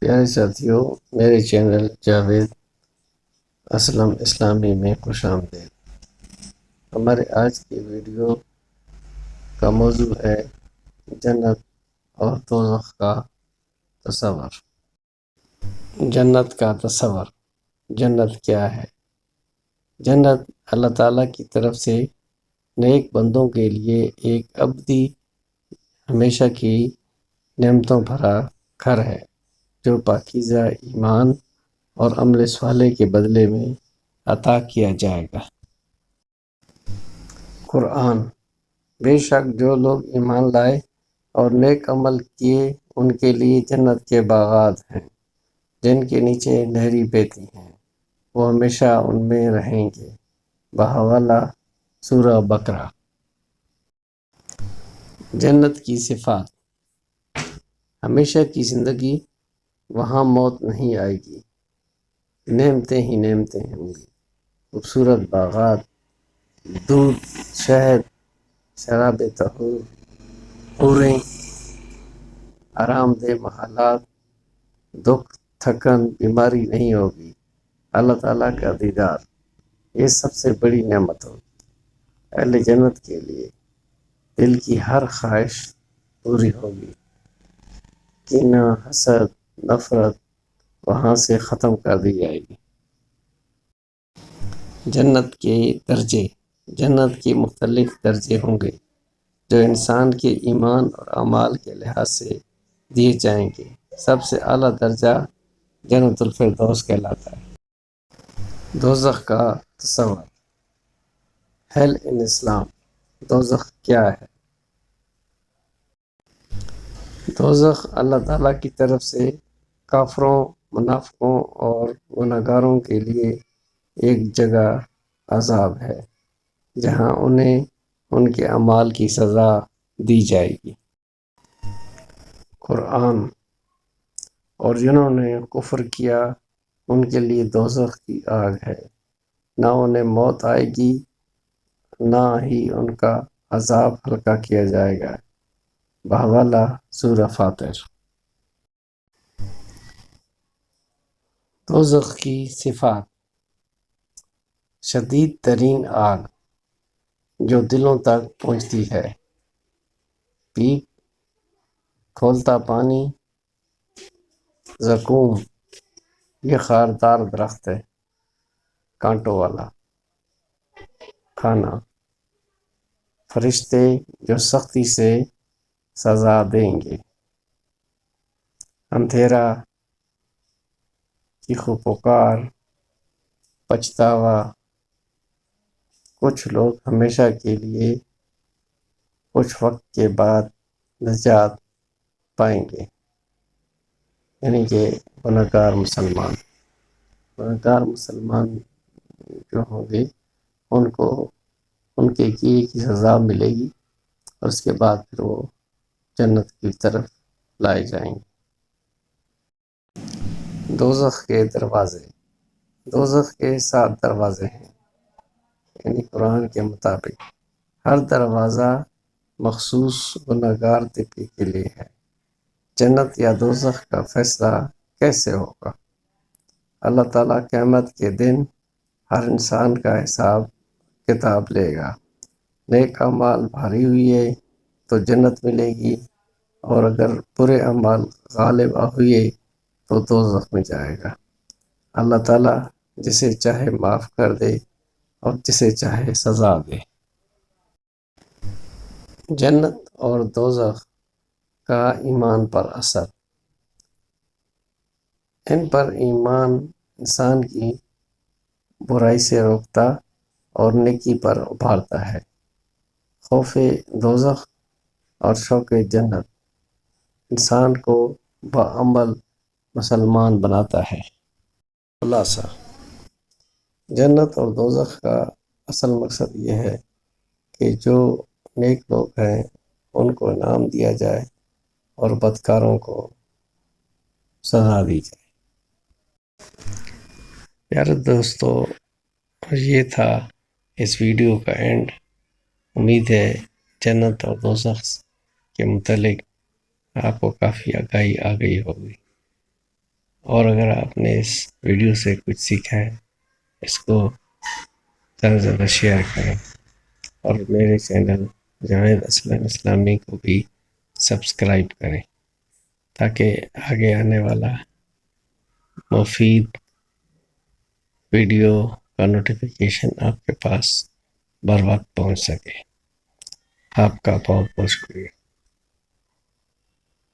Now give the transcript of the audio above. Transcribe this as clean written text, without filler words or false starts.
پیارے ساتھیوں، میرے چینل جاوید اسلم اسلامی میں خوش آمدید۔ ہمارے آج کی ویڈیو کا موضوع ہے جنت اور دوزخ کا تصور۔ جنت کا تصور۔ جنت کیا ہے؟ جنت اللہ تعالیٰ کی طرف سے نیک بندوں کے لیے ایک ابدی ہمیشہ کی نعمتوں بھرا گھر ہے جو پاکیزہ ایمان اور عمل صالح کے بدلے میں عطا کیا جائے گا۔ قرآن: بے شک جو لوگ ایمان لائے اور نیک عمل کیے ان کے لیے جنت کے باغات ہیں جن کے نیچے نہریں بہتی ہیں، وہ ہمیشہ ان میں رہیں گے۔ بحوالہ سورہ بقرہ۔ جنت کی صفات: ہمیشہ کی زندگی، وہاں موت نہیں آئے گی، نعمتیں ہی نعمتیں ہوں گی، خوبصورت باغات، دودھ، شہد، شراب طہور، حوریں، آرام دہ محلات، دکھ، تھکن، بیماری نہیں ہوگی، اللہ تعالیٰ کا دیدار، یہ سب سے بڑی نعمت ہوگی۔ اہل جنت کے لیے دل کی ہر خواہش پوری ہوگی، کینہ، حسد، نفرت وہاں سے ختم کر دی جائے گی۔ جنت کے درجے: جنت کے مختلف درجے ہوں گے جو انسان کے ایمان اور اعمال کے لحاظ سے دیے جائیں گے۔ سب سے اعلیٰ درجہ جنت الفردوس کہلاتا ہے۔ دوزخ کا تصور۔ ہیل ان اسلام: دوزخ کیا ہے؟ دوزخ اللہ تعالیٰ کی طرف سے کافروں، منافقوں اور گنہگاروں کے لیے ایک جگہ عذاب ہے جہاں انہیں ان کے اعمال کی سزا دی جائے گی۔ قرآن: اور جنہوں نے کفر کیا ان کے لیے دوزخ کی آگ ہے، نہ انہیں موت آئے گی نہ ہی ان کا عذاب ہلکا کیا جائے گا۔ بحوالہ سورہ فاطر۔ دوزخ کی صفات: شدید ترین آگ جو دلوں تک پہنچتی ہے، پیپ، کھولتا پانی، زقوم، یہ خاردار درخت ہے، کانٹوں والا، کھانا، فرشتے جو سختی سے سزا دیں گے، اندھیرا، چیخ و پکار، پچھتاوا، کچھ لوگ ہمیشہ کے لیے کچھ وقت کے بعد نجات پائیں گے، یعنی کہ گنہگار مسلمان جو ہوں گے ان کو ان کے کیے کی سزا ملے گی اور اس کے بعد پھر وہ جنت کی طرف لائے جائیں گے۔ دوزخ کے دروازے۔ دوزخ کے 7 دروازے ہیں، یعنی قرآن کے مطابق ہر دروازہ مخصوص گنہگار طبقے کے لیے ہے۔ جنت یا دوزخ کا فیصلہ کیسے ہوگا؟ اللہ تعالیٰ قیامت کے دن ہر انسان کا حساب کتاب لے گا۔ نیک اعمال بھاری ہوئے تو جنت ملے گی، اور اگر برے اعمال غالب ہوئے تو دوزخ میں جائے گا۔ اللہ تعالیٰ جسے چاہے معاف کر دے اور جسے چاہے سزا دے۔ جنت اور دوزخ کا ایمان پر اثر۔ ان پر ایمان انسان کی برائی سے روکتا اور نیکی پر ابھارتا ہے۔ خوف دوزخ اور شوق جنت انسان کو باعمل مسلمان بناتا ہے۔ خلاصہ: جنت اور دوزخ کا اصل مقصد یہ ہے کہ جو نیک لوگ ہیں ان کو انعام دیا جائے اور بدکاروں کو سزا دی جائے۔ پیارے دوستو، یہ تھا اس ویڈیو کا اینڈ۔ امید ہے جنت اور دوزخ کے متعلق آپ کو کافی آگاہی آ گئی ہوگی۔ اور اگر آپ نے اس ویڈیو سے کچھ سیکھا ہے اس کو زیادہ سے زیادہ شیئر کریں، اور میرے چینل جاوید اسلم اسلامی کو بھی سبسکرائب کریں تاکہ آگے آنے والا مفید ویڈیو کا نوٹیفیکیشن آپ کے پاس بر وقت پہنچ سکے۔ آپ کا بہت بہت شکریہ۔